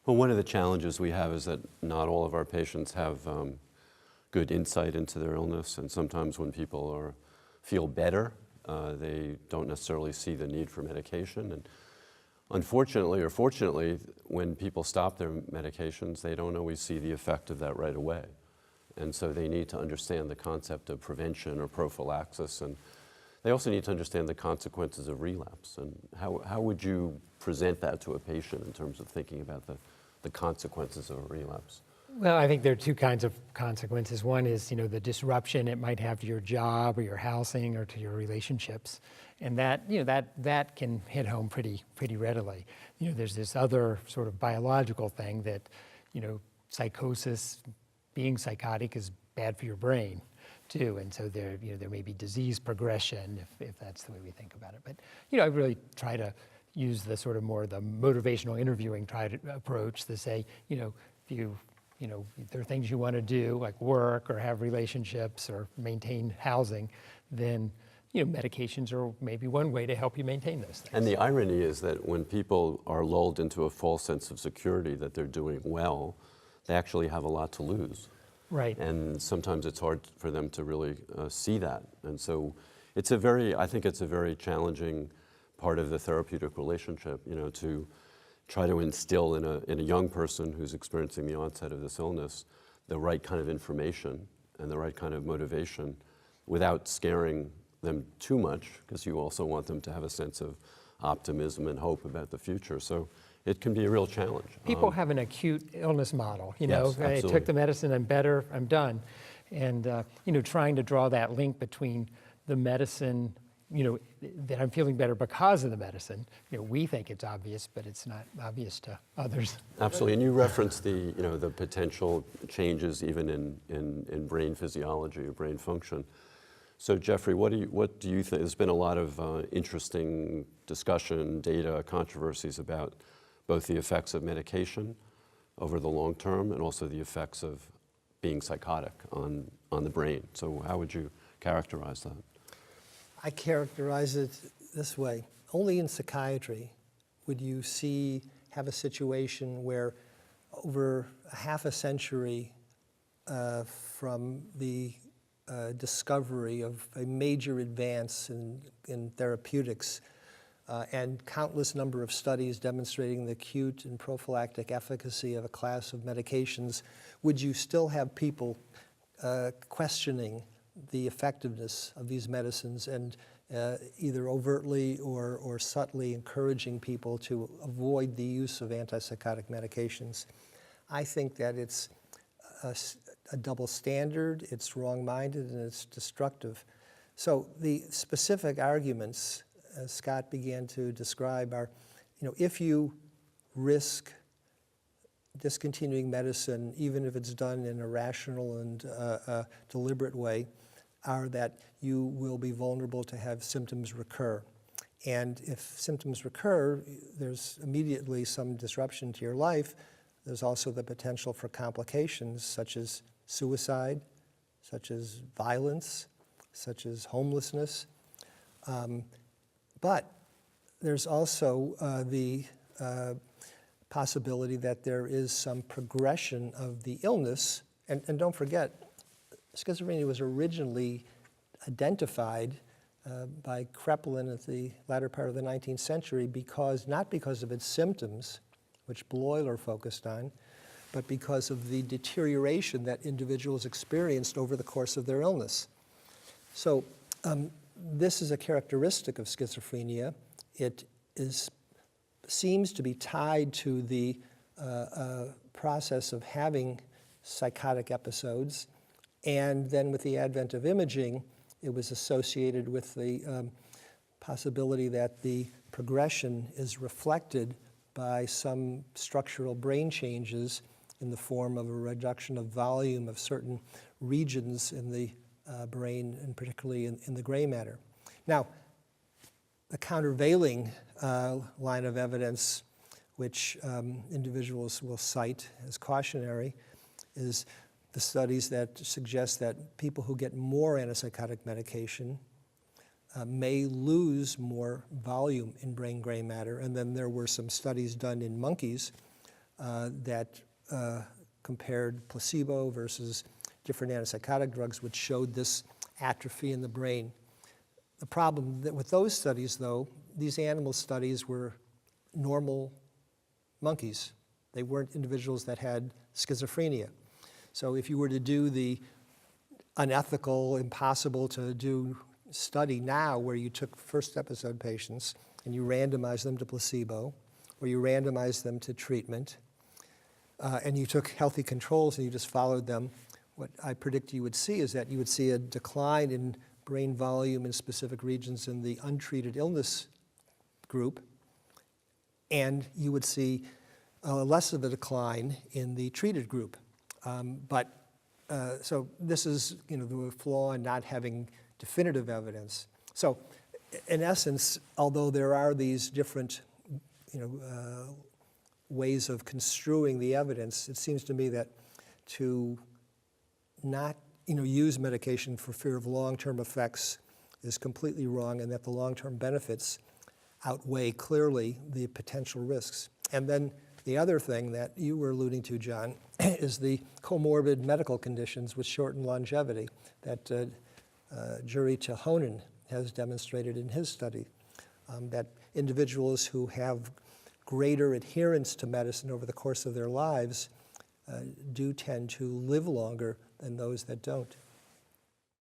Well, one of the challenges we have is that not all of our patients have good insight into their illness, and sometimes when people feel better, they don't necessarily see the need for medication. And unfortunately or fortunately, when people stop their medications, they don't always see the effect of that right away. And so they need to understand the concept of prevention or prophylaxis, and they also need to understand the consequences of relapse. And how would you present that to a patient in terms of thinking about the consequences of a relapse? Well, I think there are two kinds of consequences. One is, the disruption it might have to your job or your housing or to your relationships. And that can hit home pretty readily. There's this other sort of biological thing that, psychosis, being psychotic is bad for your brain too. And so there may be disease progression if that's the way we think about it. But, I really try to use the sort of more the motivational interviewing approach to say, if there are things you want to do, like work or have relationships or maintain housing, then medications are maybe one way to help you maintain those things. And the irony is that when people are lulled into a false sense of security that they're doing well, they actually have a lot to lose. Right. And sometimes it's hard for them to really see that. And so I think it's a very challenging part of the therapeutic relationship, to try to instill in a young person who's experiencing the onset of this illness the right kind of information and the right kind of motivation without scaring them too much, because you also want them to have a sense of optimism and hope about the future. So it can be a real challenge. People have an acute illness model, Yes, I absolutely. took the medicine, I'm better, I'm done. And, trying to draw that link between the medicine, that I'm feeling better because of the medicine. We think it's obvious, but it's not obvious to others. Absolutely, and you referenced the potential changes even in brain physiology or brain function. So Jeffrey, what do you think? There's been a lot of interesting discussion, data, controversies about both the effects of medication over the long term and also the effects of being psychotic on the brain. So how would you characterize that? I characterize it this way. Only in psychiatry would you have a situation where over half a century from the discovery of a major advance in therapeutics and countless number of studies demonstrating the acute and prophylactic efficacy of a class of medications, would you still have people questioning the effectiveness of these medicines and either overtly or subtly encouraging people to avoid the use of antipsychotic medications? I think that it's a double standard, it's wrong-minded, and it's destructive. So the specific arguments, as Scott began to describe, are, if you risk discontinuing medicine, even if it's done in a rational and deliberate way, are that you will be vulnerable to have symptoms recur. And if symptoms recur, there's immediately some disruption to your life. There's also the potential for complications such as suicide, such as violence, such as homelessness. But there's also the possibility that there is some progression of the illness. And don't forget, schizophrenia was originally identified by Kraepelin at the latter part of the 19th century not because of its symptoms, which Bloiler focused on, but because of the deterioration that individuals experienced over the course of their illness. So this is a characteristic of schizophrenia. It seems to be tied to the process of having psychotic episodes. And then with the advent of imaging, it was associated with the possibility that the progression is reflected by some structural brain changes in the form of a reduction of volume of certain regions in the brain, and particularly in the gray matter. Now, the countervailing line of evidence, which individuals will cite as cautionary, is the studies that suggest that people who get more antipsychotic medication may lose more volume in brain gray matter. And then there were some studies done in monkeys that compared placebo versus different antipsychotic drugs, which showed this atrophy in the brain. The problem with those studies, though, these animal studies were normal monkeys. They weren't individuals that had schizophrenia. So if you were to do the unethical, impossible to do study now where you took first episode patients and you randomized them to placebo, or you randomized them to treatment, and you took healthy controls and you just followed them, what I predict you would see is that you would see a decline in brain volume in specific regions in the untreated illness group, and you would see less of a decline in the treated group. So this is, the flaw in not having definitive evidence. So in essence, although there are these different, ways of construing the evidence, it seems to me that to not, use medication for fear of long-term effects is completely wrong, and that the long-term benefits outweigh clearly the potential risks. And then the other thing that you were alluding to, John, is the comorbid medical conditions which shorten longevity that Juri Tehonen has demonstrated in his study, that individuals who have greater adherence to medicine over the course of their lives do tend to live longer than those that don't.